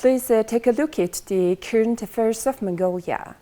Please take a look at the current affairs of Mongolia.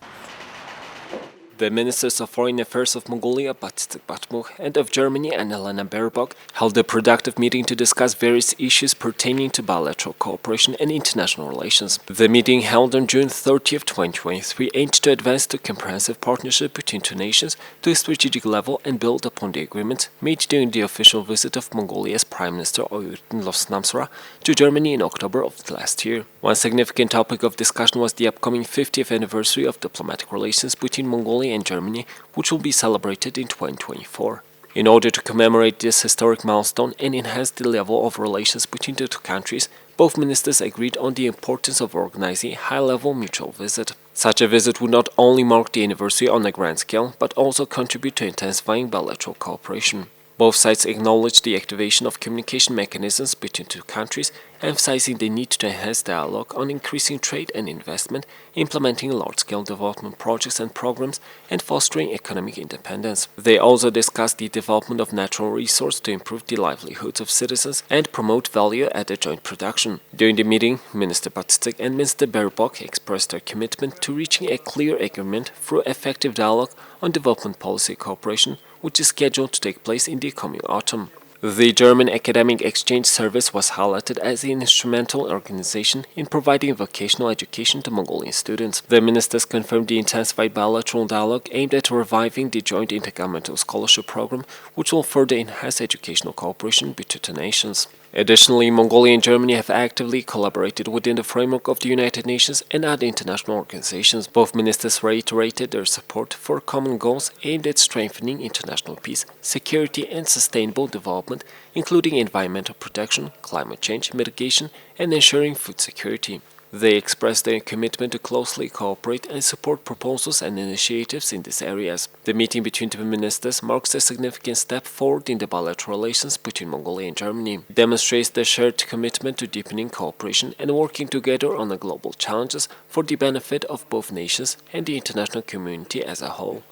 The Ministers of Foreign Affairs of Mongolia, Bilateral, and of Germany, Annalena Baerbock, held a productive meeting to discuss various issues pertaining to bilateral cooperation and international relations. The meeting, held on June 30, 2023, aimed to advance the comprehensive partnership between two nations to a strategic level and build upon the agreement made during the official visit of Mongolia's Prime Minister Oyun Losnamsara to Germany in October of last year. One significant topic of discussion was the upcoming 50th anniversary of diplomatic relations between Mongolia and Germany, which will be celebrated in 2024. In order to commemorate this historic milestone and enhance the level of relations between the two countries, both ministers agreed on the importance of organizing a high-level mutual visit. Such a visit would not only mark the anniversary on a grand scale, but also contribute to intensifying bilateral cooperation. Both sides acknowledged the activation of communication mechanisms between two countries, emphasizing the need to enhance dialogue on increasing trade and investment, implementing large-scale development projects and programs, and fostering economic independence. They also discussed the development of natural resources to improve the livelihoods of citizens and promote value-added joint production. During the meeting, Minister Batsik and Minister Baerbock expressed their commitment to reaching a clear agreement through effective dialogue on development policy cooperation, which is scheduled to take place in the coming autumn. The German Academic Exchange Service was highlighted as an instrumental organization in providing vocational education to Mongolian students. The ministers confirmed the intensified bilateral dialogue aimed at reviving the joint intergovernmental scholarship program, which will further enhance educational cooperation between the nations. Additionally, Mongolia and Germany have actively collaborated within the framework of the United Nations and other international organizations. Both ministers reiterated their support for common goals aimed at strengthening international peace, security, and sustainable development, including environmental protection, climate change mitigation, and ensuring food security. They expressed their commitment to closely cooperate and support proposals and initiatives in these areas. The meeting between the ministers marks a significant step forward in the bilateral relations between Mongolia and Germany. It demonstrates their shared commitment to deepening cooperation and working together on the global challenges for the benefit of both nations and the international community as a whole.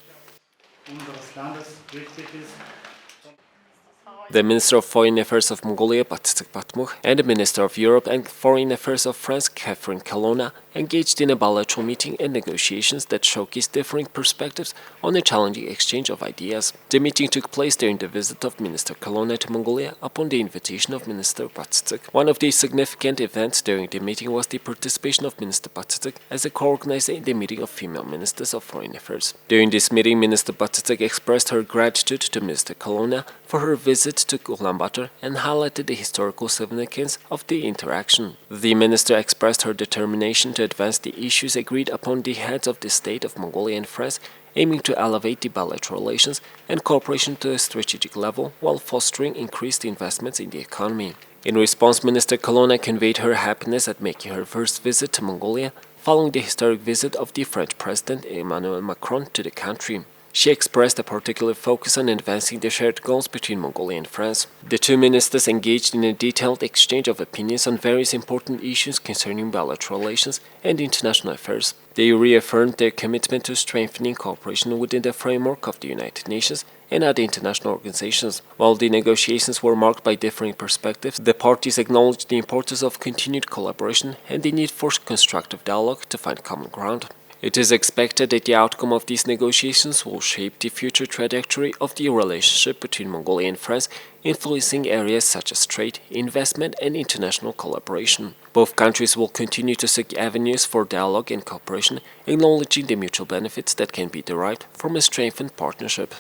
The Minister of Foreign Affairs of Mongolia, Bilateral, and the Minister of Europe and Foreign Affairs of France, Catherine Colonna, engaged in a bilateral meeting and negotiations that showcased differing perspectives on a challenging exchange of ideas. The meeting took place during the visit of Minister Colonna to Mongolia upon the invitation of Minister Bilateral. One of the significant events during the meeting was the participation of Minister Bilateral as a co-organizer in the meeting of female ministers of foreign affairs. During this meeting, Minister Bilateral expressed her gratitude to Minister Colonna for her visit to Ulaanbaatar and highlighted the historical significance of the interaction. The minister expressed her determination to advance the issues agreed upon the heads of the state of Mongolia and France, aiming to elevate the bilateral relations and cooperation to a strategic level while fostering increased investments in the economy. In response, Minister Colonna conveyed her happiness at making her first visit to Mongolia following the historic visit of the French President Emmanuel Macron to the country. She expressed a particular focus on advancing the shared goals between Mongolia and France. The two ministers engaged in a detailed exchange of opinions on various important issues concerning bilateral relations and international affairs. They reaffirmed their commitment to strengthening cooperation within the framework of the United Nations and other international organizations. While the negotiations were marked by differing perspectives, the parties acknowledged the importance of continued collaboration and the need for constructive dialogue to find common ground. It is expected that the outcome of these negotiations will shape the future trajectory of the relationship between Mongolia and France, influencing areas such as trade, investment, and international collaboration. Both countries will continue to seek avenues for dialogue and cooperation, acknowledging the mutual benefits that can be derived from a strengthened partnership.